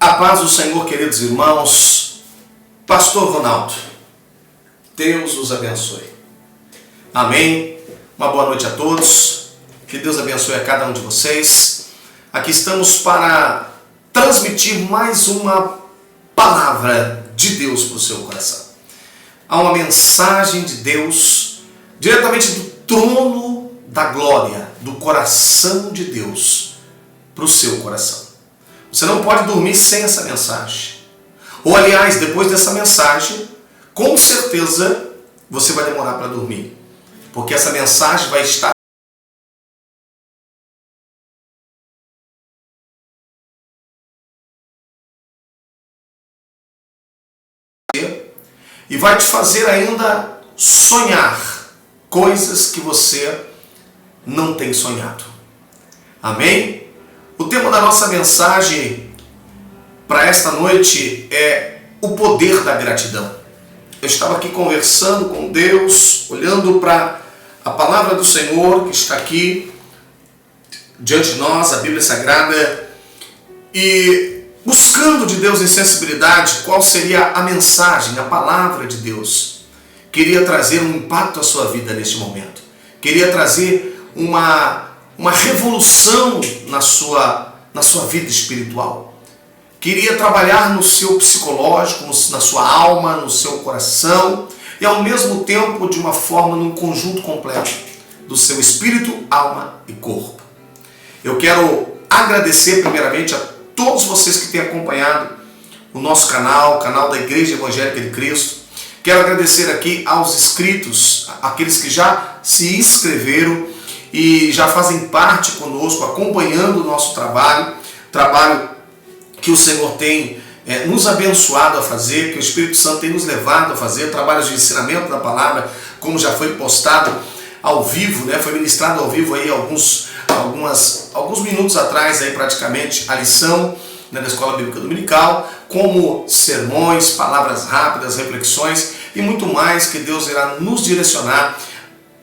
A paz do Senhor, queridos irmãos. Pastor Ronaldo, Deus os abençoe. Amém. Uma boa noite a todos. Que Deus abençoe a cada um de vocês. Aqui estamos para transmitir mais uma palavra de Deus para o seu coração. Há uma mensagem de Deus diretamente do trono da glória, do coração de Deus para o seu coração. Você não pode dormir sem essa mensagem. Ou, aliás, depois dessa mensagem, com certeza você vai demorar para dormir. Porque essa mensagem vai estar e vai te fazer ainda sonhar coisas que você não tem sonhado. Amém? O tema da nossa mensagem para esta noite é o poder da gratidão. Eu estava aqui conversando com Deus, olhando para a palavra do Senhor que está aqui diante de nós, a Bíblia Sagrada, e buscando de Deus em sensibilidade qual seria a mensagem, a palavra de Deus. Queria trazer um impacto à sua vida neste momento. Queria trazer uma revolução na sua vida espiritual. Queria trabalhar no seu psicológico, na sua alma, no seu coração e ao mesmo tempo de uma forma, num conjunto completo do seu espírito, alma e corpo. Eu quero agradecer primeiramente a todos vocês que têm acompanhado o nosso canal, o canal da Igreja Evangélica de Cristo. Quero agradecer aqui aos inscritos, aqueles que já se inscreveram e já fazem parte conosco, acompanhando o nosso trabalho que o Senhor tem nos abençoado a fazer, que o Espírito Santo tem nos levado a fazer, trabalhos de ensinamento da palavra, como já foi postado ao vivo, foi ministrado ao vivo aí alguns minutos atrás, aí praticamente, a lição da Escola Bíblica Dominical, como sermões, palavras rápidas, reflexões e muito mais que Deus irá nos direcionar.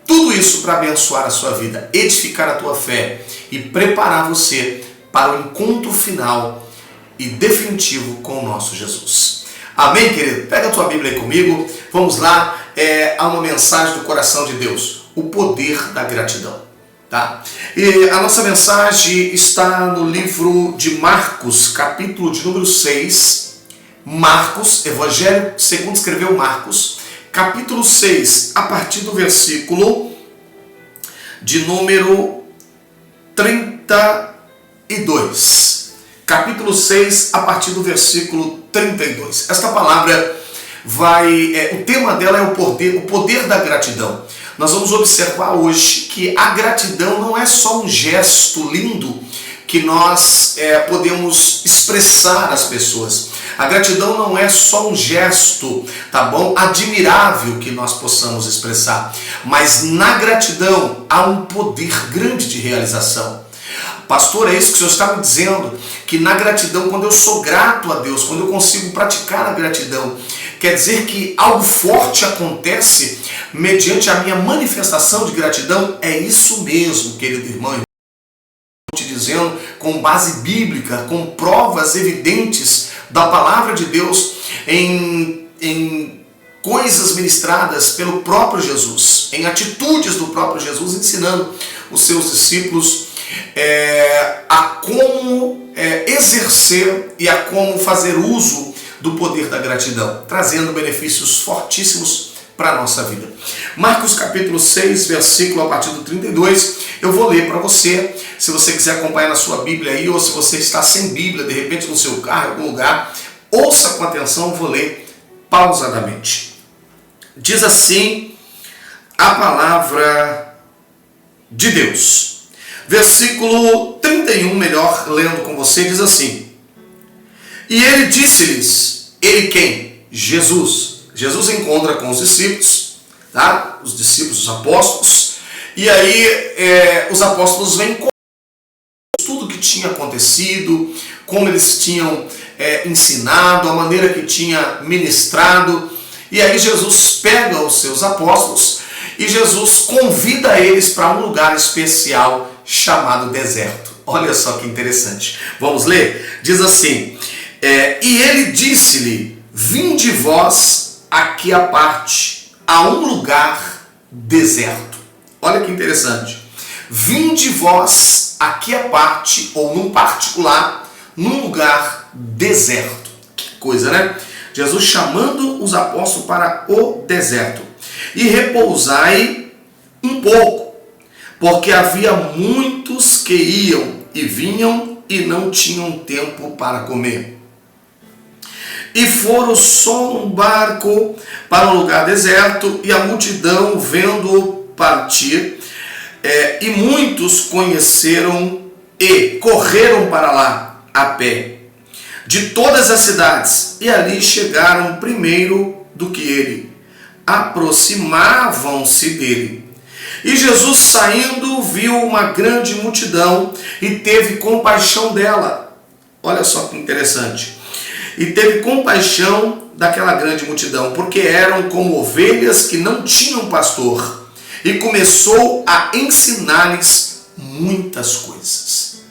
Tudo isso para abençoar a sua vida, edificar a tua fé e preparar você para o encontro final e definitivo com o nosso Jesus. Amém, querido? Pega a tua Bíblia aí comigo. Vamos lá. Há uma mensagem do coração de Deus. O poder da gratidão. Tá? E a nossa mensagem está no livro de Marcos, capítulo de número 6. Marcos, Evangelho segundo escreveu Marcos, capítulo 6, a partir do versículo de número 32. Capítulo 6, a partir do versículo 32. Esta palavra o tema dela é o poder da gratidão. Nós vamos observar hoje que a gratidão não é só um gesto lindo que nós podemos expressar às pessoas. A gratidão não é só um gesto, tá bom? Admirável que nós possamos expressar. Mas na gratidão há um poder grande de realização. Pastor, é isso que o Senhor está me dizendo? Que na gratidão, quando eu sou grato a Deus, quando eu consigo praticar a gratidão, quer dizer que algo forte acontece mediante a minha manifestação de gratidão? É isso mesmo, querido irmão. Te dizendo com base bíblica, com provas evidentes da palavra de Deus em coisas ministradas pelo próprio Jesus, em atitudes do próprio Jesus, ensinando os seus discípulos a como exercer e a como fazer uso do poder da gratidão, trazendo benefícios fortíssimos para a nossa vida. Marcos capítulo 6, versículo a partir do 32, eu vou ler para você, se você quiser acompanhar na sua Bíblia aí, ou se você está sem Bíblia, de repente no seu carro, em algum lugar, ouça com atenção, eu vou ler pausadamente. Diz assim a palavra de Deus. Versículo 31, melhor lendo com você, diz assim: E ele disse-lhes, ele quem? Jesus. Jesus encontra com os discípulos, tá? Os discípulos, os apóstolos, e aí os apóstolos vêm com tudo que tinha acontecido, como eles tinham ensinado, a maneira que tinha ministrado, e aí Jesus pega os seus apóstolos e Jesus convida eles para um lugar especial chamado deserto. Olha só que interessante. Vamos ler? Diz assim: E ele disse-lhe: vinde vós aqui à parte, a um lugar deserto. Olha que interessante. Vinde vós aqui à parte, ou num particular, num lugar deserto. Que coisa, né? Jesus chamando os apóstolos para o deserto. E repousai um pouco, porque havia muitos que iam e vinham e não tinham tempo para comer. E foram só num barco para um lugar deserto, e a multidão, vendo-o partir, e muitos conheceram e correram para lá a pé, de todas as cidades, e ali chegaram primeiro do que ele. Aproximavam-se dele. E Jesus, saindo, viu uma grande multidão e teve compaixão dela. Olha só que interessante. E teve compaixão daquela grande multidão, porque eram como ovelhas que não tinham pastor. E começou a ensinar-lhes muitas coisas.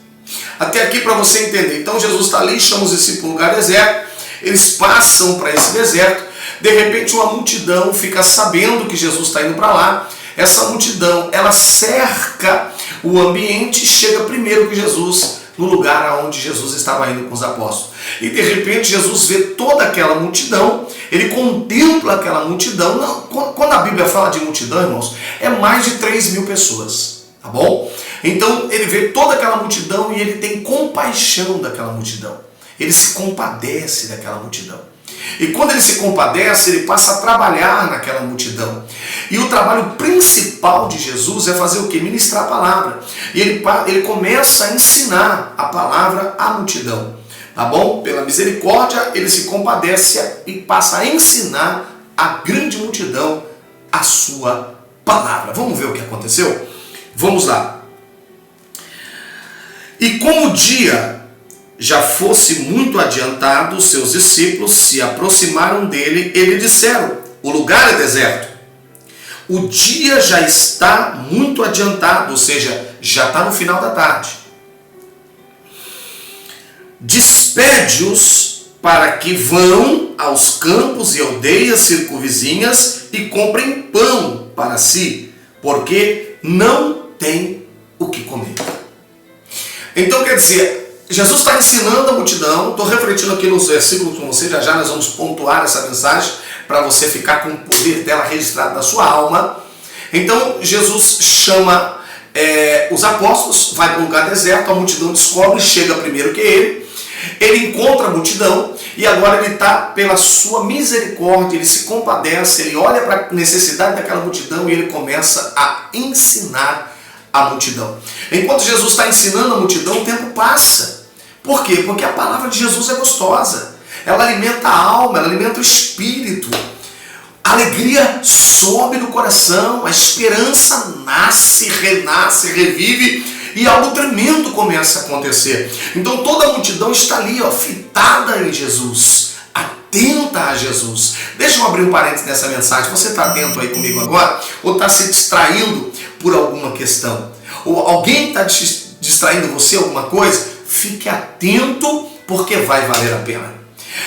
Até aqui para você entender. Então Jesus está ali, chama os discípulos para um lugar deserto. Eles passam para esse deserto. De repente uma multidão fica sabendo que Jesus está indo para lá. Essa multidão, ela cerca o ambiente e chega primeiro que Jesus no lugar onde Jesus estava indo com os apóstolos. E de repente Jesus vê toda aquela multidão, ele contempla aquela multidão. Não, quando a Bíblia fala de multidão, irmãos, é mais de 3.000 pessoas, tá bom? Então ele vê toda aquela multidão e ele tem compaixão daquela multidão. Ele se compadece daquela multidão. E quando ele se compadece, ele passa a trabalhar naquela multidão. E o trabalho principal de Jesus é fazer o quê? Ministrar a palavra. E ele começa a ensinar a palavra à multidão. Tá bom? Pela misericórdia, ele se compadece e passa a ensinar a grande multidão a sua palavra. Vamos ver o que aconteceu? Vamos lá. E como o dia já fosse muito adiantado, os seus discípulos se aproximaram dele e lhe disseram: o lugar é deserto. O dia já está muito adiantado, ou seja, já está no final da tarde. Despede-os para que vão aos campos e aldeias circunvizinhas e comprem pão para si, porque não tem o que comer. Então quer dizer, Jesus está ensinando a multidão. Estou refletindo aqui nos versículos com você, já nós vamos pontuar essa mensagem para você ficar com o poder dela registrado na sua alma. Então Jesus chama os apóstolos, vai para um lugar deserto, a multidão descobre, chega primeiro que ele encontra a multidão e agora ele está, pela sua misericórdia, ele se compadece, ele olha para a necessidade daquela multidão e ele começa a ensinar a multidão. Enquanto Jesus está ensinando a multidão, o tempo passa. Por quê? Porque a palavra de Jesus é gostosa. Ela alimenta a alma, ela alimenta o espírito. A alegria sobe no coração, a esperança nasce, renasce, revive e algo tremendo começa a acontecer. Então toda a multidão está ali, fitada em Jesus, atenta a Jesus. Deixa eu abrir um parênteses nessa mensagem. Você está atento aí comigo agora? Ou está se distraindo por alguma questão? Ou alguém está distraindo você alguma coisa? Fique atento, porque vai valer a pena.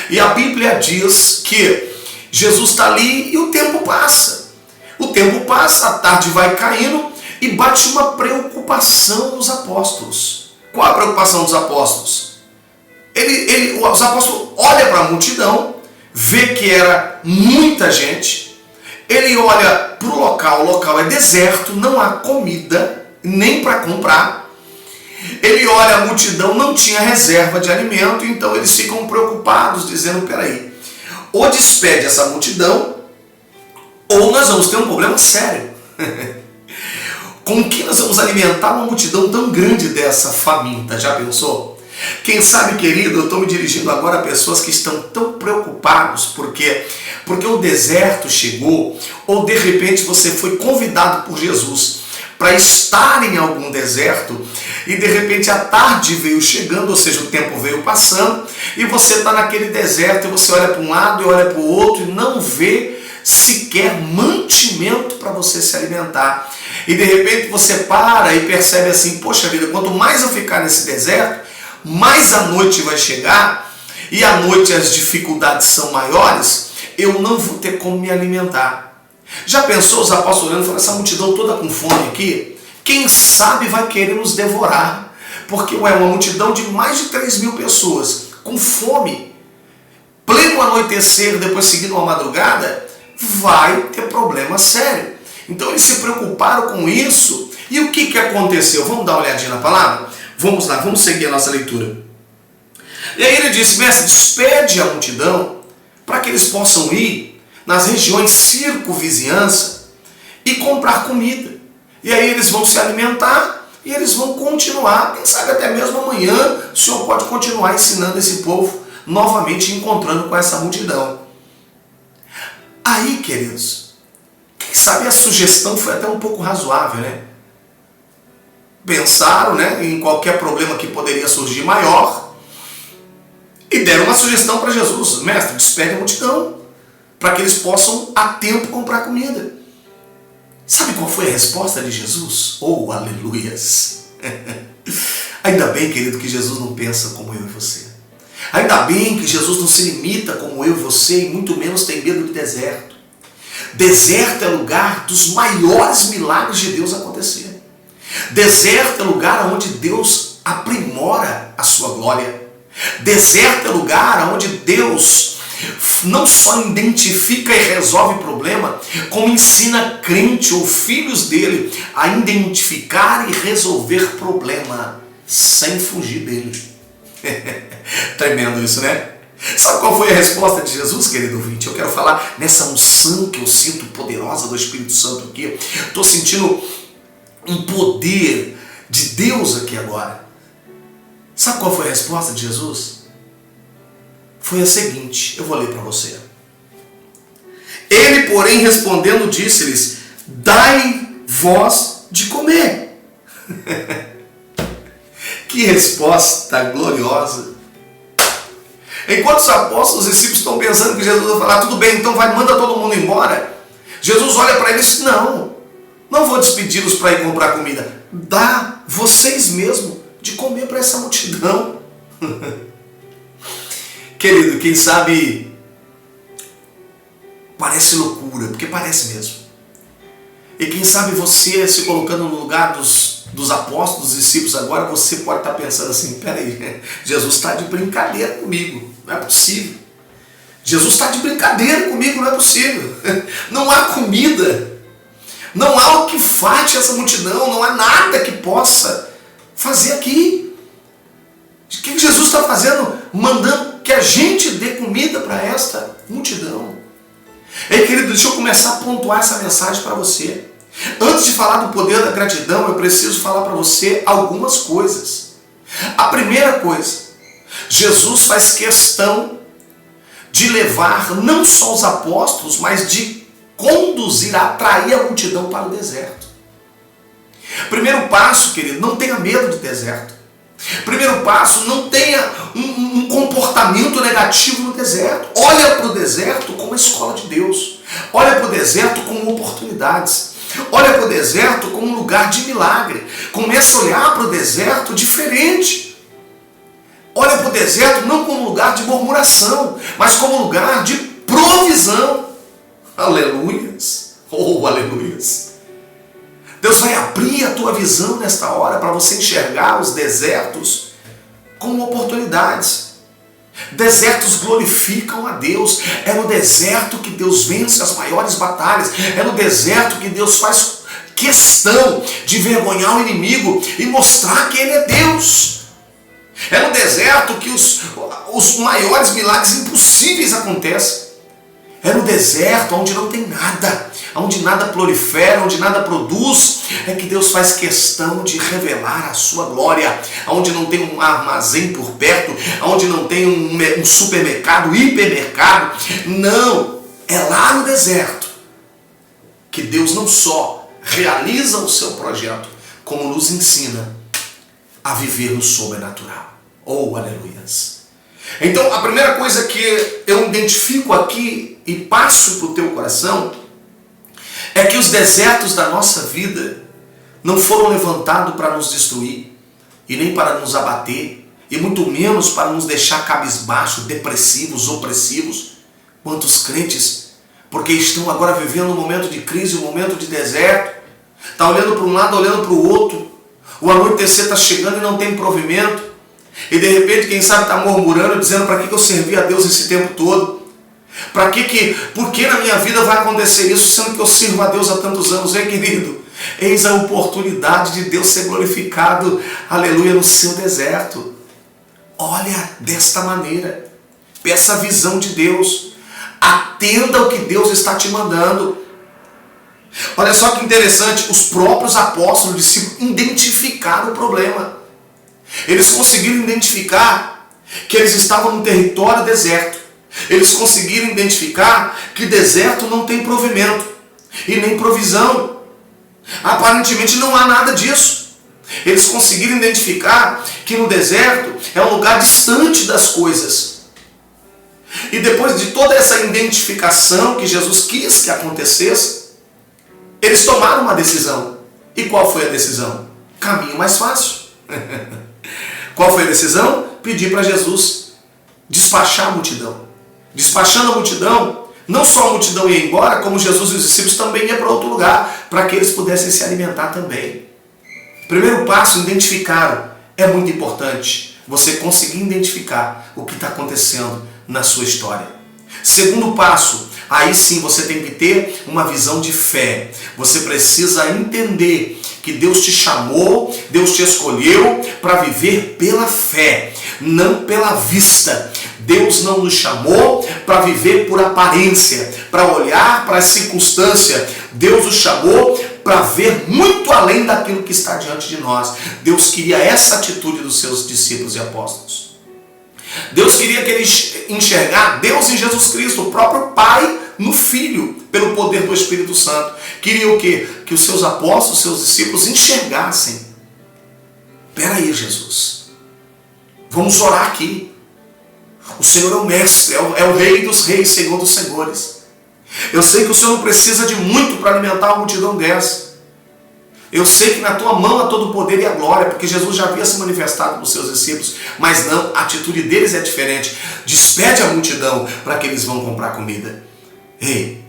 E a Bíblia diz que Jesus está ali e o tempo passa. O tempo passa, a tarde vai caindo e bate uma preocupação nos apóstolos. Qual a preocupação dos apóstolos? Os apóstolos olham para a multidão, vê que era muita gente, ele olha para o local é deserto, não há comida, nem para comprar. Ele olha a multidão, não tinha reserva de alimento, então eles ficam preocupados, dizendo: peraí, ou despede essa multidão, ou nós vamos ter um problema sério. Com que nós vamos alimentar uma multidão tão grande dessa faminta? Já pensou? Quem sabe, querido, eu estou me dirigindo agora a pessoas que estão tão preocupados porque o deserto chegou, ou de repente você foi convidado por Jesus para estar em algum deserto e de repente a tarde veio chegando, ou seja, o tempo veio passando e você está naquele deserto e você olha para um lado e olha para o outro e não vê sequer mantimento para você se alimentar. E de repente você para e percebe assim: poxa vida, quanto mais eu ficar nesse deserto, mais a noite vai chegar e à noite as dificuldades são maiores, eu não vou ter como me alimentar. Já pensou os apóstolos olhando e falando, essa multidão toda com fome aqui, quem sabe vai querer nos devorar, porque uma multidão de mais de 3.000 pessoas com fome, pleno anoitecer, depois seguindo uma madrugada, vai ter problema sério. Então eles se preocuparam com isso. E o que aconteceu? Vamos dar uma olhadinha na palavra? Vamos lá, vamos seguir a nossa leitura. E aí ele disse, mestre, despede a multidão para que eles possam ir nas regiões circunvizinhança e comprar comida. E aí eles vão se alimentar e eles vão continuar, quem sabe até mesmo amanhã o Senhor pode continuar ensinando esse povo, novamente encontrando com essa multidão. Aí, queridos, quem sabe a sugestão foi até um pouco razoável, né? Pensaram, né, em qualquer problema que poderia surgir maior e deram uma sugestão para Jesus, mestre, despede a multidão para que eles possam a tempo comprar comida. Sabe qual foi a resposta de Jesus? Oh, aleluias! Ainda bem, querido, que Jesus não pensa como eu e você. Ainda bem que Jesus não se limita como eu e você e muito menos tem medo do deserto. Deserto é lugar dos maiores milagres de Deus acontecer. Deserto é lugar onde Deus aprimora a sua glória. Deserto é lugar onde Deus não só identifica e resolve problema, como ensina crente ou filhos dele a identificar e resolver problema sem fugir dele. Tremendo isso, né? Sabe qual foi a resposta de Jesus, querido ouvinte? Eu quero falar nessa unção que eu sinto poderosa do Espírito Santo aqui. Estou sentindo um poder de Deus aqui agora. Sabe qual foi a resposta de Jesus? Foi a seguinte, eu vou ler para você. Ele, porém, respondendo, disse-lhes, dai vós de comer. Que resposta gloriosa. Enquanto os apóstolos e discípulos estão pensando que Jesus vai falar, tudo bem, então vai, manda todo mundo embora. Jesus olha para eles e diz, não vou despedi-los para ir comprar comida. Dá vocês mesmos de comer para essa multidão. Querido, quem sabe parece loucura, porque parece mesmo. E quem sabe você se colocando no lugar dos apóstolos, dos discípulos agora, você pode estar pensando assim, peraí, Jesus está de brincadeira comigo, não é possível. Jesus está de brincadeira comigo, não é possível. Não há comida, não há o que fate essa multidão, não há nada que possa fazer aqui. O que Jesus está fazendo? Mandando que a gente dê comida para esta multidão. Ei, querido, deixa eu começar a pontuar essa mensagem para você. Antes de falar do poder da gratidão, eu preciso falar para você algumas coisas. A primeira coisa, Jesus faz questão de levar não só os apóstolos, mas de conduzir, atrair a multidão para o deserto. Primeiro passo, querido, não tenha medo do deserto. Primeiro passo, não tenha um comportamento negativo no deserto. Olha para o deserto como a escola de Deus. Olha para o deserto como oportunidades. Olha para o deserto como um lugar de milagre. Começa a olhar para o deserto diferente. Olha para o deserto não como lugar de murmuração, mas como lugar de provisão. Aleluias. Oh, aleluias. Deus vai abrir a tua visão nesta hora para você enxergar os desertos como oportunidades. Desertos glorificam a Deus. É no deserto que Deus vence as maiores batalhas. É no deserto que Deus faz questão de envergonhar o inimigo e mostrar que Ele é Deus. É no deserto que os maiores milagres impossíveis acontecem. É no deserto onde não tem nada, onde nada prolifera, onde nada produz, é que Deus faz questão de revelar a sua glória, onde não tem um armazém por perto, onde não tem um supermercado, hipermercado. Não, é lá no deserto que Deus não só realiza o seu projeto, como nos ensina a viver no sobrenatural. Oh, aleluias! Então, a primeira coisa que eu identifico aqui e passo para o teu coração é que os desertos da nossa vida não foram levantados para nos destruir e nem para nos abater e muito menos para nos deixar cabisbaixos, depressivos, opressivos. Quantos crentes, porque estão agora vivendo um momento de crise, um momento de deserto, está olhando para um lado, olhando para o outro, o anoitecer está chegando e não tem provimento, e de repente, quem sabe, está murmurando, dizendo: para que eu servi a Deus esse tempo todo? Por que na minha vida vai acontecer isso, sendo que eu sirvo a Deus há tantos anos? Querido, eis a oportunidade de Deus ser glorificado, aleluia, no seu deserto. Olha desta maneira, peça a visão de Deus, atenda ao que Deus está te mandando. Olha só que interessante, os próprios apóstolos, discípulos, identificaram o problema. Eles conseguiram identificar que eles estavam num território deserto. Eles conseguiram identificar que deserto não tem provimento e nem provisão. Aparentemente não há nada disso. Eles conseguiram identificar que no deserto é um lugar distante das coisas. E depois de toda essa identificação que Jesus quis que acontecesse, eles tomaram uma decisão. E qual foi a decisão? Caminho mais fácil. Qual foi a decisão? Pedir para Jesus despachar a multidão. Despachando a multidão, não só a multidão ia embora, como Jesus e os discípulos também iam para outro lugar, para que eles pudessem se alimentar também. Primeiro passo, identificaram. É muito importante você conseguir identificar o que está acontecendo na sua história. Segundo passo, aí sim você tem que ter uma visão de fé. Você precisa entender que Deus te chamou, Deus te escolheu para viver pela fé, não pela vista. Deus não nos chamou para viver por aparência, para olhar para a circunstância. Deus nos chamou para ver muito além daquilo que está diante de nós. Deus queria essa atitude dos seus discípulos e apóstolos. Deus queria que eles enxergassem Deus em Jesus Cristo, o próprio Pai no Filho, pelo poder do Espírito Santo. Queria o quê? Que os seus apóstolos, seus discípulos enxergassem. Espera aí, Jesus. Vamos orar aqui. O Senhor é o mestre, é o rei dos reis, Senhor dos senhores. Eu sei que o Senhor não precisa de muito para alimentar uma multidão dessa. Eu sei que na tua mão há todo o poder e a glória, porque Jesus já havia se manifestado para os seus discípulos, mas não, a atitude deles é diferente. Despede a multidão para que eles vão comprar comida. Ei,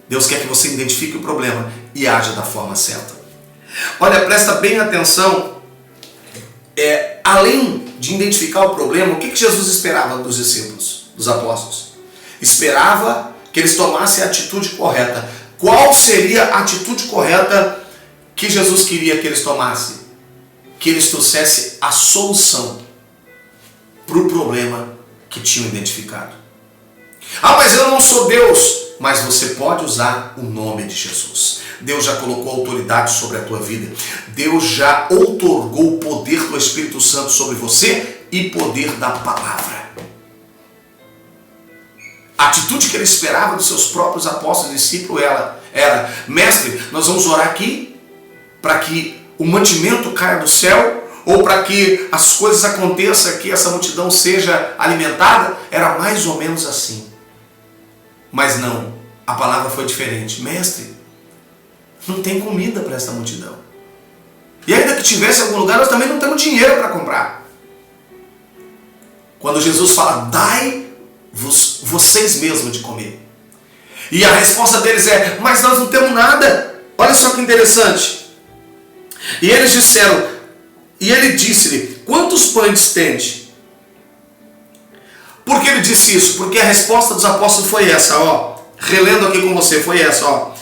Deus quer que você identifique o problema e haja da forma certa. Olha, presta bem atenção. Além de identificar o problema, o que Jesus esperava dos discípulos, dos apóstolos? Esperava que eles tomassem a atitude correta. Qual seria a atitude correta que Jesus queria que eles tomassem? Que eles trouxessem a solução para o problema que tinham identificado. Ah, mas eu não sou Deus. Mas você pode usar o nome de Jesus. Deus já colocou autoridade sobre a tua vida. Deus já outorgou o poder do Espírito Santo sobre você e poder da palavra. A atitude que ele esperava dos seus próprios apóstolos e discípulos era: mestre, nós vamos orar aqui para que o mantimento caia do céu, ou para que as coisas aconteçam, que essa multidão seja alimentada. Era mais ou menos assim. Mas não, a palavra foi diferente. Mestre, não tem comida para essa multidão. E ainda que tivesse em algum lugar, nós também não temos dinheiro para comprar. Quando Jesus fala: dai-vos vocês mesmos de comer. E a resposta deles é: mas nós não temos nada. Olha só que interessante. E eles disseram, e ele disse-lhe: quantos pães tende? Por que ele disse isso? Porque a resposta dos apóstolos foi essa, ó. Relendo aqui com você, foi essa, ó.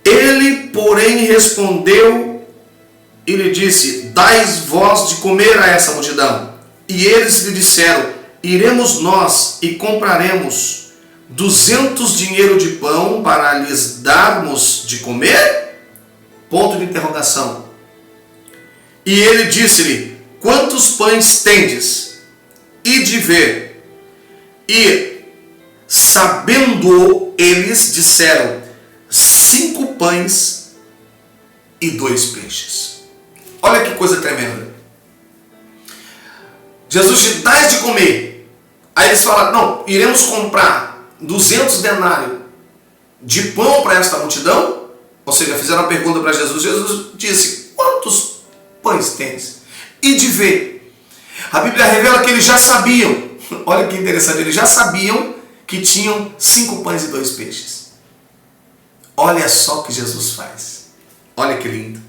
Ele, porém, respondeu e lhe disse: dais vós de comer a essa multidão. E eles lhe disseram: iremos nós e compraremos 200 dinheiro de pão para lhes darmos de comer? Ponto de interrogação. E ele disse-lhe: quantos pães tendes? E de ver. E, sabendo, eles disseram: 5 pães e 2 peixes. Olha que coisa tremenda. Jesus te dá de comer. Aí eles falaram: não, iremos comprar 200 denários de pão para esta multidão. Ou seja, fizeram uma pergunta para Jesus. Jesus disse: quantos pães tens? E de ver. A Bíblia revela que eles já sabiam, olha que interessante, eles já sabiam que tinham 5 pães e 2 peixes. Olha só o que Jesus faz. Olha que lindo.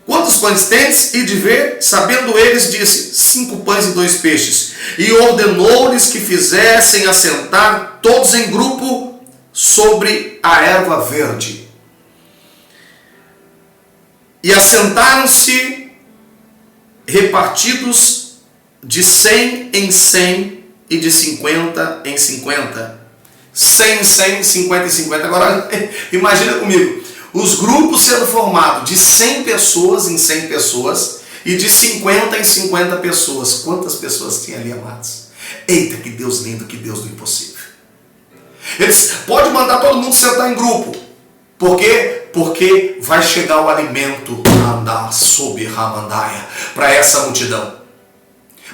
Quantos pães tens? E de ver, sabendo eles, disse, 5 pães e 2 peixes. E ordenou-lhes que fizessem assentar todos em grupo sobre a erva verde. E assentaram-se repartidos de 100 em 100 e de 50 em 50. 100 em 100, 50 em 50. Agora, imagina comigo. Os grupos sendo formados de 100 pessoas em 100 pessoas e de 50 em 50 pessoas. Quantas pessoas tinha ali, amados? Eita, que Deus lindo, que Deus do impossível. Eles podem mandar todo mundo sentar em grupo. Por quê? Porque vai chegar o alimento para essa multidão.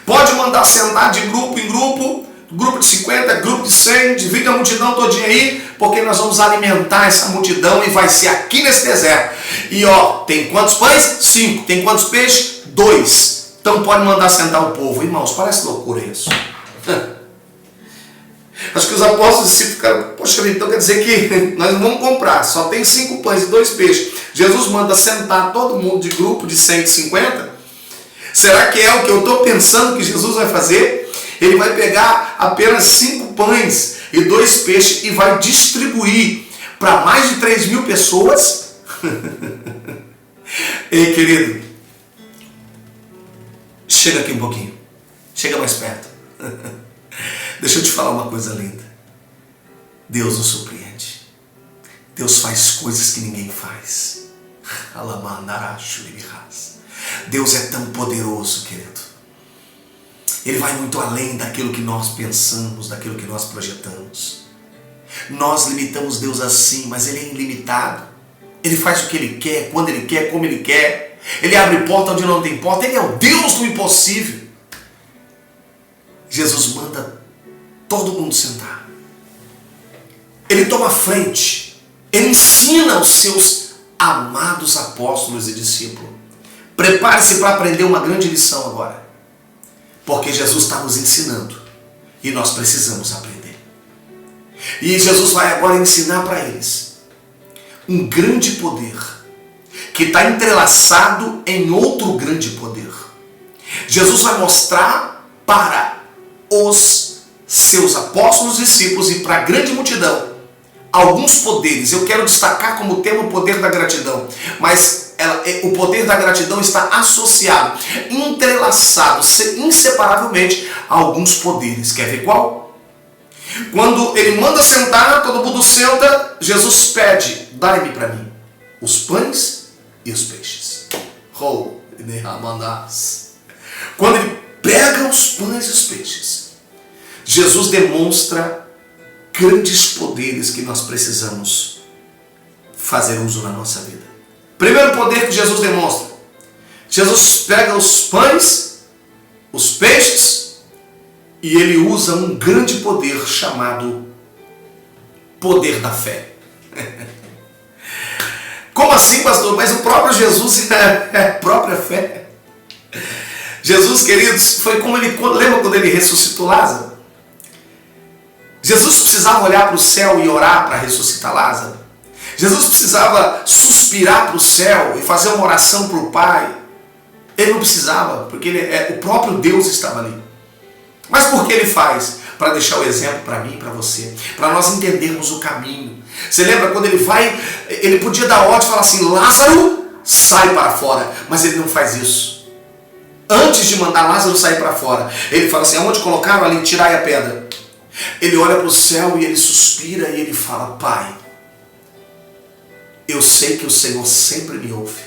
Pode mandar sentar de grupo em grupo, grupo de 50, grupo de 100, divide a multidão todinha aí, porque nós vamos alimentar essa multidão e vai ser aqui nesse deserto. E ó, tem quantos pães? 5. Tem quantos peixes? 2. Então pode mandar sentar o povo. Irmãos, parece loucura isso. Acho que os apóstolos ficaram, poxa, então quer dizer que nós não vamos comprar, só tem 5 pães e 2 peixes. Jesus manda sentar todo mundo de grupo de 150. Será que é o que eu estou pensando que Jesus vai fazer? Ele vai pegar apenas 5 pães e 2 peixes e vai distribuir para mais de 3.000 pessoas? Ei, querido, chega aqui um pouquinho, chega mais perto. Deixa eu te falar uma coisa linda. Deus nos surpreende. Deus faz coisas que ninguém faz. Deus é tão poderoso, querido. Ele vai muito além daquilo que nós pensamos, daquilo que nós projetamos. Nós limitamos Deus assim, mas Ele é ilimitado. Ele faz o que Ele quer, quando Ele quer, como Ele quer. Ele abre porta onde não tem porta. Ele é o Deus do impossível. Jesus manda todo mundo sentar. Ele toma frente. Ele ensina os seus amados apóstolos e discípulos. Prepare-se para aprender uma grande lição agora. Porque Jesus está nos ensinando. E nós precisamos aprender. E Jesus vai agora ensinar para eles um grande poder que está entrelaçado em outro grande poder. Jesus vai mostrar para os seus apóstolos e discípulos e para a grande multidão alguns poderes. Eu quero destacar como tema o poder da gratidão, mas o poder da gratidão está associado, entrelaçado, inseparavelmente a alguns poderes. Quer ver qual? Quando ele manda sentar, todo mundo senta, Jesus pede, dai-me para mim os pães e os peixes. Quando ele pega os pães e os peixes, Jesus demonstra grandes poderes que nós precisamos fazer uso na nossa vida. Primeiro poder que Jesus demonstra. Jesus pega os pães, os peixes, e ele usa um grande poder chamado poder da fé. Como assim, pastor? Mas o próprio Jesus é a própria fé. Jesus, queridos, foi como ele... Lembra quando ele ressuscitou Lázaro? Jesus precisava olhar para o céu e orar para ressuscitar Lázaro. Jesus precisava suspirar para o céu e fazer uma oração para o Pai. Ele não precisava, porque o próprio Deus estava ali. Mas por que ele faz? Para deixar o exemplo para mim e para você. Para nós entendermos o caminho. Você lembra quando ele vai, ele podia dar ordem e falar assim, Lázaro, sai para fora. Mas ele não faz isso. Antes de mandar Lázaro sair para fora, ele fala assim, aonde colocaram ali, tirai a pedra. Ele olha para o céu e ele suspira e ele fala, Pai, eu sei que o Senhor sempre me ouve.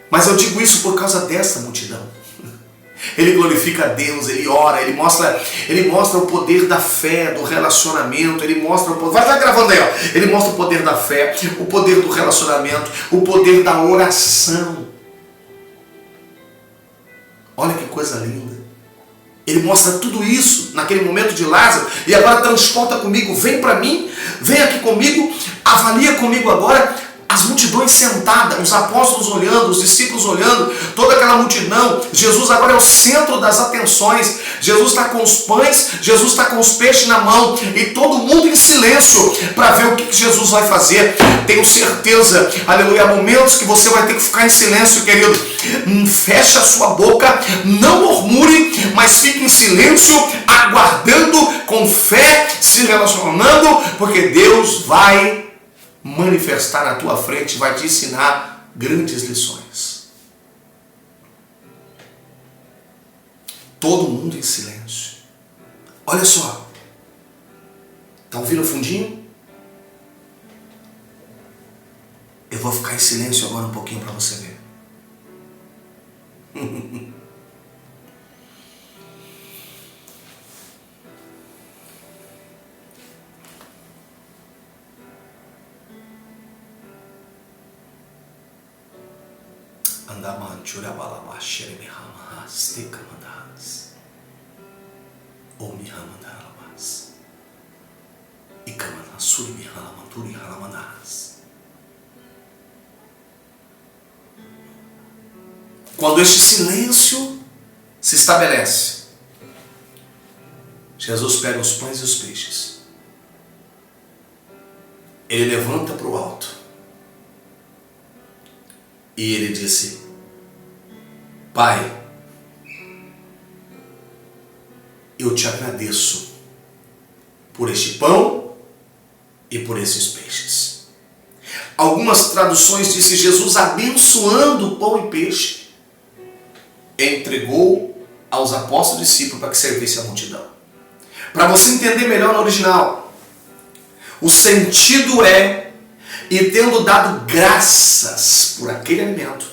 Mas eu digo isso por causa dessa multidão. Ele glorifica a Deus, ele ora, ele mostra o poder da fé, do relacionamento, ele mostra o poder, vai gravando aí, ó. Ele mostra o poder da fé, o poder do relacionamento, o poder da oração. Olha que coisa linda. Ele mostra tudo isso naquele momento de Lázaro e agora transporta comigo, vem para mim, vem aqui comigo, avalia comigo agora as multidões sentadas, os apóstolos olhando, os discípulos olhando, toda aquela multidão. Jesus agora é o centro das atenções. Jesus está com os pães, Jesus está com os peixes na mão e todo mundo em silêncio para ver o que Jesus vai fazer. Tenho certeza, aleluia, há momentos que você vai ter que ficar em silêncio, querido. Feche a sua boca, não murmure, mas fique em silêncio, aguardando, com fé, se relacionando, porque Deus vai manifestar na tua frente, vai te ensinar grandes lições. Todo mundo em silêncio. Olha só. Tá ouvindo o fundinho? Eu vou ficar em silêncio agora um pouquinho para você ver. Andaman churabalama sheremihama stikamandas omihamandarabas ikamana surimihalamanturi halamanas. Quando este silêncio se estabelece, Jesus pega os pães e os peixes. Ele levanta para o alto. E ele disse: Pai, eu te agradeço por este pão e por esses peixes. Algumas traduções dizem Jesus abençoando o pão e peixe, entregou aos apóstolos e discípulos para que servisse a multidão. Para você entender melhor no original, o sentido é: e tendo dado graças por aquele alimento,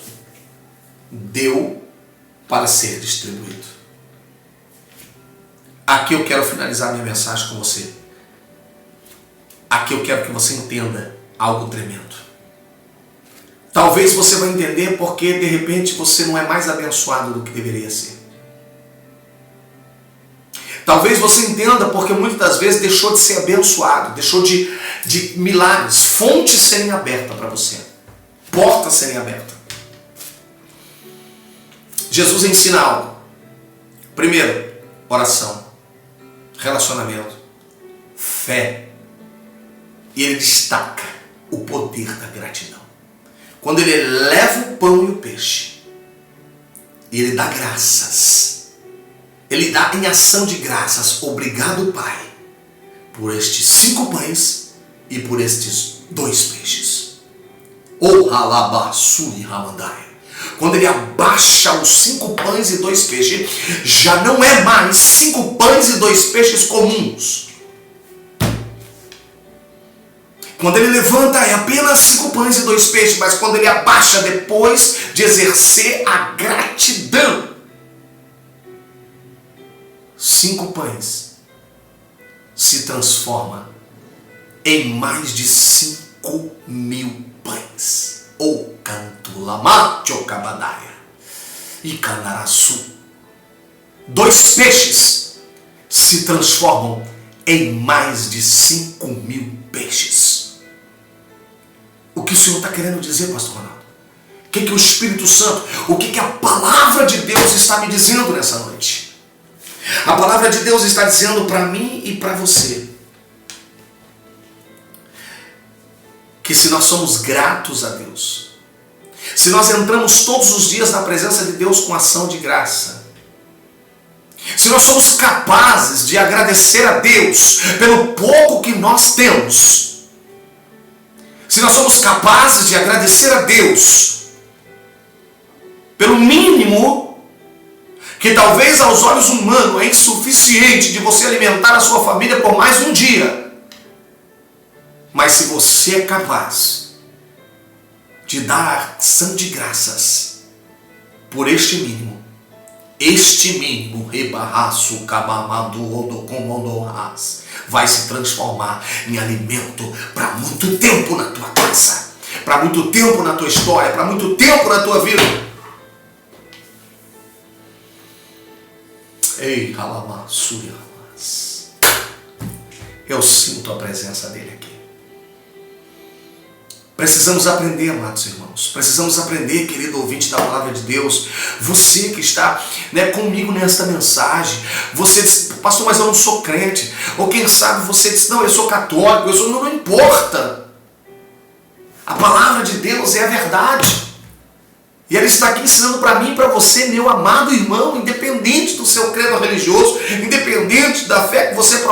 deu para ser distribuído. Aqui eu quero finalizar minha mensagem com você. Aqui eu quero que você entenda algo tremendo. Talvez você vai entender porque de repente você não é mais abençoado do que deveria ser. Talvez você entenda porque muitas das vezes deixou de ser abençoado, deixou de milagres, fontes serem abertas para você, portas serem abertas. Jesus ensina algo. Primeiro, oração, relacionamento, fé. E ele destaca o poder da gratidão. Quando ele leva o pão e o peixe, e ele dá graças, ele dá em ação de graças: obrigado, Pai, por estes 5 pães e por estes 2 peixes. Ou halabasuri ramandai. Quando ele abaixa os 5 pães e 2 peixes, já não é mais 5 pães e 2 peixes comuns. Quando ele levanta, é apenas 5 pães e 2 peixes, mas quando ele abaixa depois de exercer a gratidão, 5 pães se transforma em mais de 5.000 pães. Ou cantulamacho cabadaia e canaraçu. 2 peixes se transformam em mais de 5.000 peixes. O que o Senhor está querendo dizer, pastor Ronaldo? O que o Espírito Santo, o que a palavra de Deus está me dizendo nessa noite? A palavra de Deus está dizendo para mim e para você que se nós somos gratos a Deus, se nós entramos todos os dias na presença de Deus com ação de graça, se nós somos capazes de agradecer a Deus pelo pouco que nós temos, se nós somos capazes de agradecer a Deus pelo mínimo, que talvez aos olhos humanos é insuficiente de você alimentar a sua família por mais um dia, mas se você é capaz de dar ação de graças por este mínimo, rebarraço, cabamado, odocomondoras, vai se transformar em alimento para muito tempo na tua casa, para muito tempo na tua história, para muito tempo na tua vida. Ei, halamassuriamas. Eu sinto a presença dele aqui. Precisamos aprender, amados irmãos. Precisamos aprender, querido ouvinte da palavra de Deus. Você que está, comigo nesta mensagem. Você diz, pastor, mas eu não sou crente. Ou quem sabe você diz, não, eu sou católico. Não importa. A palavra de Deus é a verdade. E ela está aqui ensinando para mim e para você, meu amado irmão, independente do seu credo religioso, independente da fé que você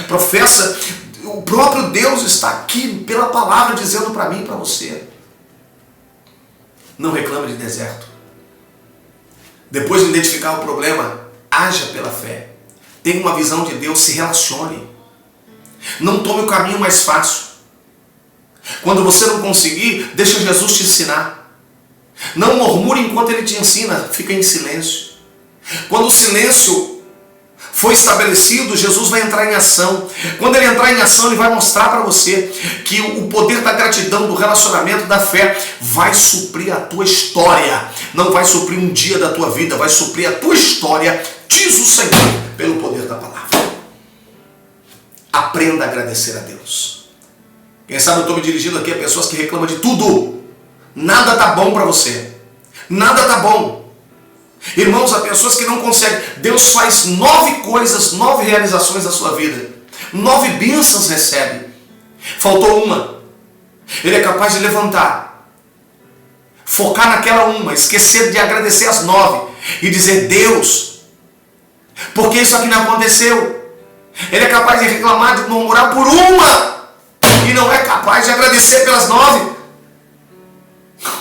professa, o próprio Deus está aqui pela palavra dizendo para mim e para você. Não reclame de deserto. Depois de identificar o problema, haja pela fé. Tenha uma visão de Deus, se relacione. Não tome o caminho mais fácil. Quando você não conseguir, deixa Jesus te ensinar. Não murmure enquanto Ele te ensina, fica em silêncio. Quando o silêncio foi estabelecido, Jesus vai entrar em ação. Quando Ele entrar em ação, Ele vai mostrar para você que o poder da gratidão, do relacionamento, da fé, vai suprir a tua história. Não vai suprir um dia da tua vida, vai suprir a tua história, diz o Senhor, pelo poder da palavra. Aprenda a agradecer a Deus. Quem sabe eu estou me dirigindo aqui a pessoas que reclamam de tudo. Nada está bom para você. Nada está bom. Irmãos, há pessoas que não conseguem. Deus faz 9 coisas, 9 realizações na sua vida. 9 bênçãos recebe. Faltou uma. Ele é capaz de levantar, focar naquela uma, esquecer de agradecer as 9 e dizer, Deus, por que isso aqui não aconteceu? Ele é capaz de reclamar, de murmurar por uma e não é capaz de agradecer pelas 9.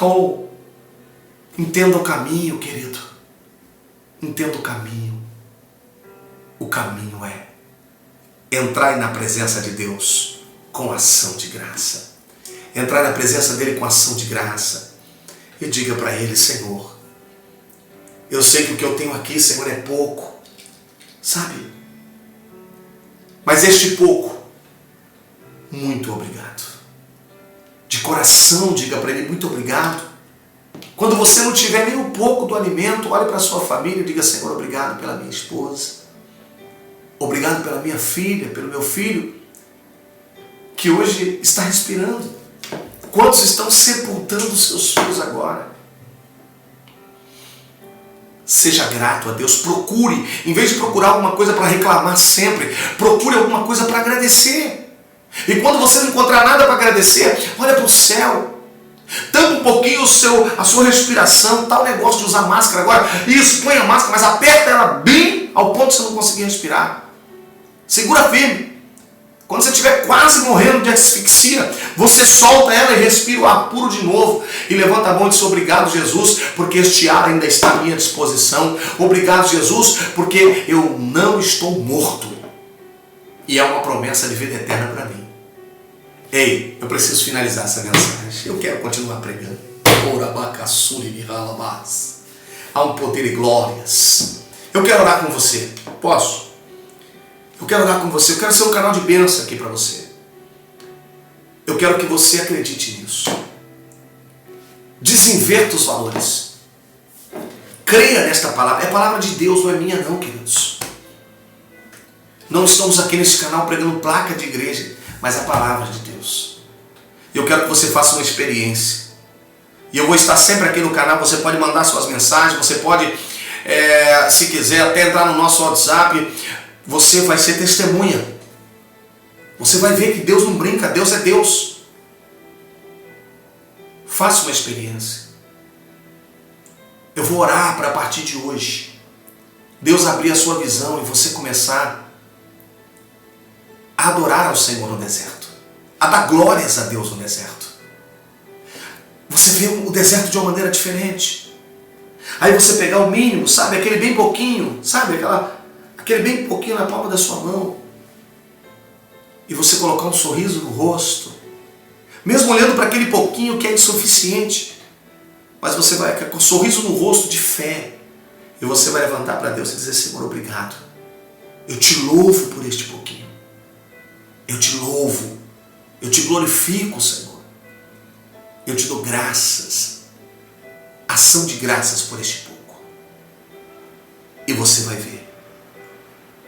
Oh, entenda o caminho, querido. Entenda o caminho. O caminho é entrar na presença de Deus com ação de graça. Entrar na presença dele com ação de graça. E diga para ele, Senhor, eu sei que o que eu tenho aqui, Senhor, é pouco. Sabe? Mas este pouco, muito obrigado. De coração, diga para ele, muito obrigado. Quando você não tiver nem um pouco do alimento, olhe para a sua família e diga, Senhor, obrigado pela minha esposa. Obrigado pela minha filha, pelo meu filho, que hoje está respirando. Quantos estão sepultando os seus filhos agora? Seja grato a Deus, procure, em vez de procurar alguma coisa para reclamar sempre, procure alguma coisa para agradecer. E quando você não encontrar nada para agradecer, olha para o céu. Tampa um pouquinho a sua respiração, tal negócio de usar máscara agora. Isso, põe a máscara, mas aperta ela bem ao ponto de você não conseguir respirar. Segura firme. Quando você estiver quase morrendo de asfixia, você solta ela e respira o ar puro de novo. E levanta a mão e diz, obrigado, Jesus, porque este ar ainda está à minha disposição. Obrigado, Jesus, porque eu não estou morto. E é uma promessa de vida eterna para mim. Ei, eu preciso finalizar essa mensagem. Eu quero continuar pregando. Há um poder e glórias. Eu quero orar com você. Posso? Eu quero orar com você. Eu quero ser um canal de bênção aqui para você. Eu quero que você acredite nisso. Desinverta os valores. Creia nesta palavra. É a palavra de Deus, não é minha não, queridos. Não estamos aqui nesse canal pregando placa de igreja, mas a palavra de Deus. Eu quero que você faça uma experiência. E eu vou estar sempre aqui no canal. Você pode mandar suas mensagens. Você pode, se quiser, até entrar no nosso WhatsApp. Você vai ser testemunha. Você vai ver que Deus não brinca. Deus é Deus. Faça uma experiência. Eu vou orar para a partir de hoje Deus abrir a sua visão e você começar a adorar ao Senhor no deserto, a dar glórias a Deus no deserto. Você vê o deserto de uma maneira diferente. Aí você pegar o mínimo, sabe, aquele bem pouquinho, sabe, aquele bem pouquinho na palma da sua mão, e você colocar um sorriso no rosto, mesmo olhando para aquele pouquinho que é insuficiente, mas você vai com um sorriso no rosto de fé, e você vai levantar para Deus e dizer, Senhor, obrigado, eu te louvo por este pouquinho. Eu te louvo, eu te glorifico, Senhor. Eu te dou graças, ação de graças por este pouco. E você vai ver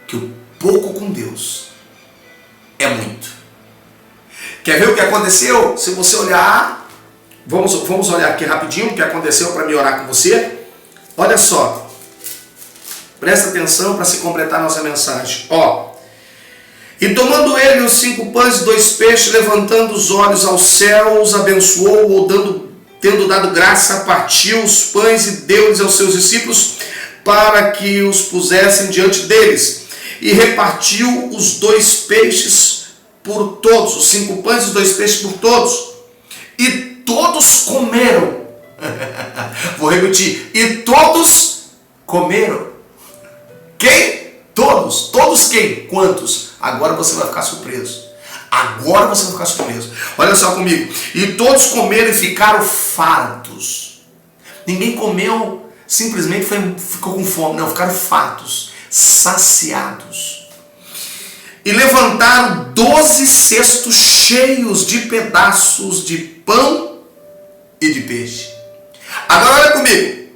que o pouco com Deus é muito. Quer ver o que aconteceu? Se você olhar, vamos olhar aqui rapidinho o que aconteceu para me orar com você. Olha só, presta atenção para se completar nossa mensagem. E tomando ele os 5 pães e 2 peixes, levantando os olhos aos céus, abençoou, tendo dado graça, partiu os pães e deu-lhes aos seus discípulos, para que os pusessem diante deles. E repartiu os 2 peixes por todos, os 5 pães e os 2 peixes por todos. E todos comeram. Vou repetir. E todos comeram. Quem? Todos. Todos quem? Quantos? Agora você vai ficar surpreso. Agora você vai ficar surpreso. Olha só comigo. E todos comeram e ficaram fartos. Ninguém comeu, simplesmente ficou com fome. Não, ficaram fartos, saciados. E levantaram 12 cestos cheios de pedaços de pão e de peixe. Agora olha comigo.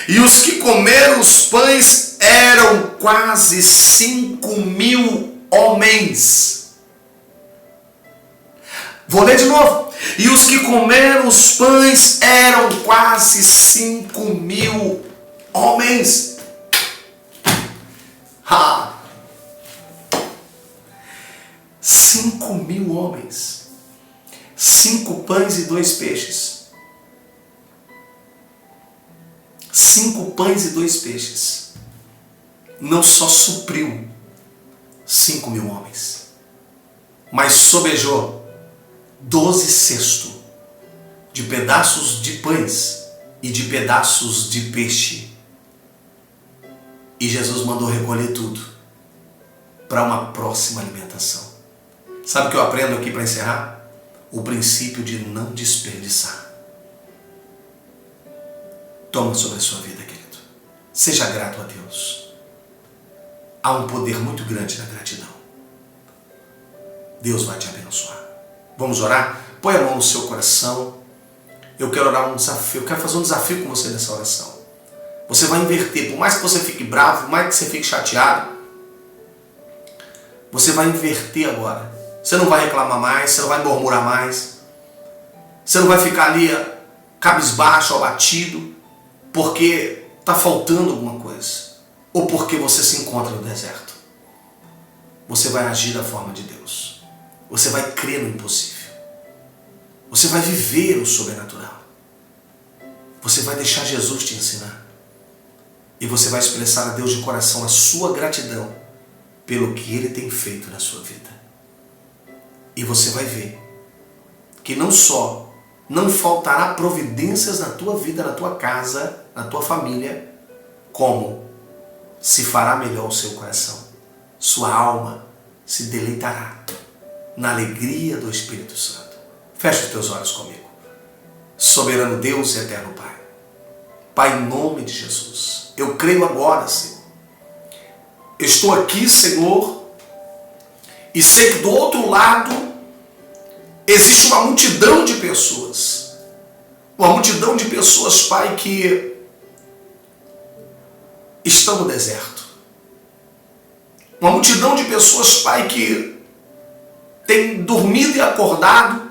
E os que comeram os pães eram quase 5.000 homens. Vou ler de novo. E os que comeram os pães eram quase 5.000 homens. 5.000 homens. 5 pães e 2 peixes. 5 pães e 2 peixes. Não só supriu 5.000 homens, mas sobejou 12 cestos de pedaços de pães e de pedaços de peixe. E Jesus mandou recolher tudo para uma próxima alimentação. Sabe o que eu aprendo aqui para encerrar? O princípio de não desperdiçar. Toma sobre a sua vida, querido. Seja grato a Deus. Há um poder muito grande na gratidão. Deus vai te abençoar. Vamos orar? Põe a mão no seu coração. Eu quero orar um desafio. Eu quero fazer um desafio com você nessa oração. Você vai inverter. Por mais que você fique bravo, por mais que você fique chateado, você vai inverter agora. Você não vai reclamar mais, você não vai murmurar mais. Você não vai ficar ali cabisbaixo, abatido, porque está faltando alguma coisa. Ou porque você se encontra no deserto. Você vai agir da forma de Deus. Você vai crer no impossível. Você vai viver o sobrenatural. Você vai deixar Jesus te ensinar. E você vai expressar a Deus de coração a sua gratidão pelo que Ele tem feito na sua vida. E você vai ver que não só não faltará providências na tua vida, na tua casa, na tua família, como se fará melhor o seu coração. Sua alma se deleitará na alegria do Espírito Santo. Feche os teus olhos comigo. Soberano Deus e eterno Pai. Pai, em nome de Jesus, eu creio agora, Senhor. Eu estou aqui, Senhor, e sei que do outro lado existe uma multidão de pessoas. Uma multidão de pessoas, Pai, que estão no deserto. Uma multidão de pessoas, Pai, que tem dormido e acordado,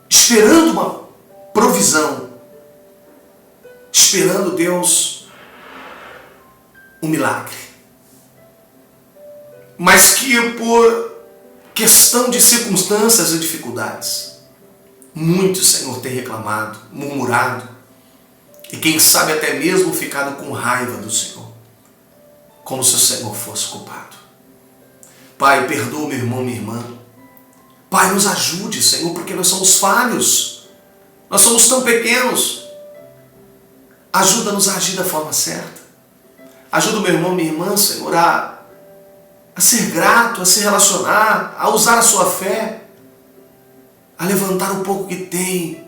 esperando uma provisão, esperando, Deus, um milagre. Mas que por questão de circunstâncias e dificuldades, muitos, Senhor, têm reclamado, murmurado, e quem sabe até mesmo ficado com raiva do Senhor, como se o Senhor fosse culpado. Pai, perdoa meu irmão, minha irmã. Pai, nos ajude, Senhor, porque nós somos falhos. Nós somos tão pequenos. Ajuda-nos a agir da forma certa. Ajuda o meu irmão, minha irmã, Senhor, a ser grato, a se relacionar, a usar a sua fé, a levantar o pouco que tem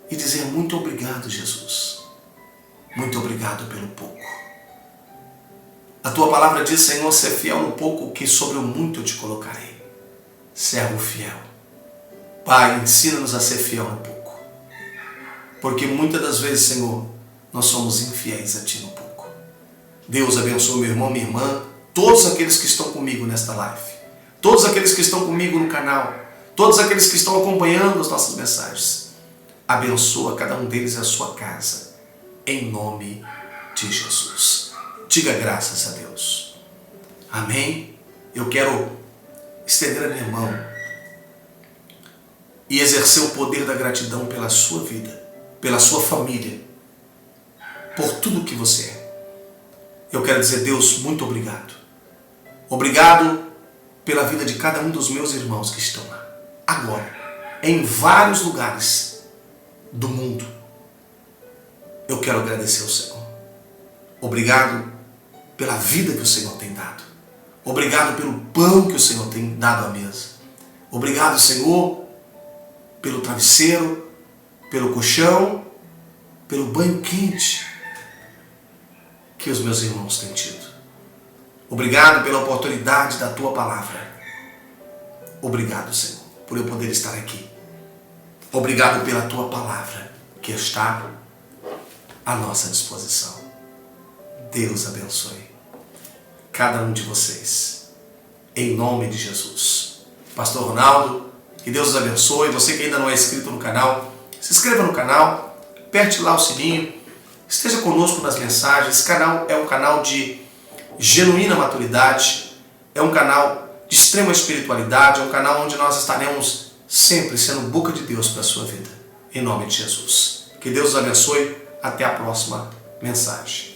e dizer muito obrigado, Jesus. Muito obrigado pelo pouco. A tua palavra diz, Senhor, ser fiel no pouco, que sobre o muito eu te colocarei. Servo fiel. Pai, ensina-nos a ser fiel no pouco. Porque muitas das vezes, Senhor, nós somos infiéis a Ti no pouco. Deus abençoe meu irmão, minha irmã, todos aqueles que estão comigo nesta live, todos aqueles que estão comigo no canal, todos aqueles que estão acompanhando as nossas mensagens. Abençoa cada um deles e a sua casa, em nome de Jesus. Diga graças a Deus. Amém? Eu quero estender a minha mão e exercer o poder da gratidão pela sua vida, pela sua família, por tudo que você é. Eu quero dizer, Deus, muito obrigado. Obrigado pela vida de cada um dos meus irmãos que estão lá, agora, em vários lugares do mundo. Eu quero agradecer ao Senhor. Obrigado pela vida que o Senhor tem dado. Obrigado pelo pão que o Senhor tem dado à mesa. Obrigado, Senhor, pelo travesseiro, pelo colchão, pelo banho quente que os meus irmãos têm tido. Obrigado pela oportunidade da Tua palavra. Obrigado, Senhor, por eu poder estar aqui. Obrigado pela Tua palavra que está à nossa disposição. Deus abençoe cada um de vocês, em nome de Jesus. Pastor Ronaldo, que Deus os abençoe. Você que ainda não é inscrito no canal, se inscreva no canal, aperte lá o sininho, esteja conosco nas mensagens. Esse canal é um canal de genuína maturidade, é um canal de extrema espiritualidade, é um canal onde nós estaremos sempre sendo boca de Deus para a sua vida, em nome de Jesus. Que Deus os abençoe. Até a próxima mensagem.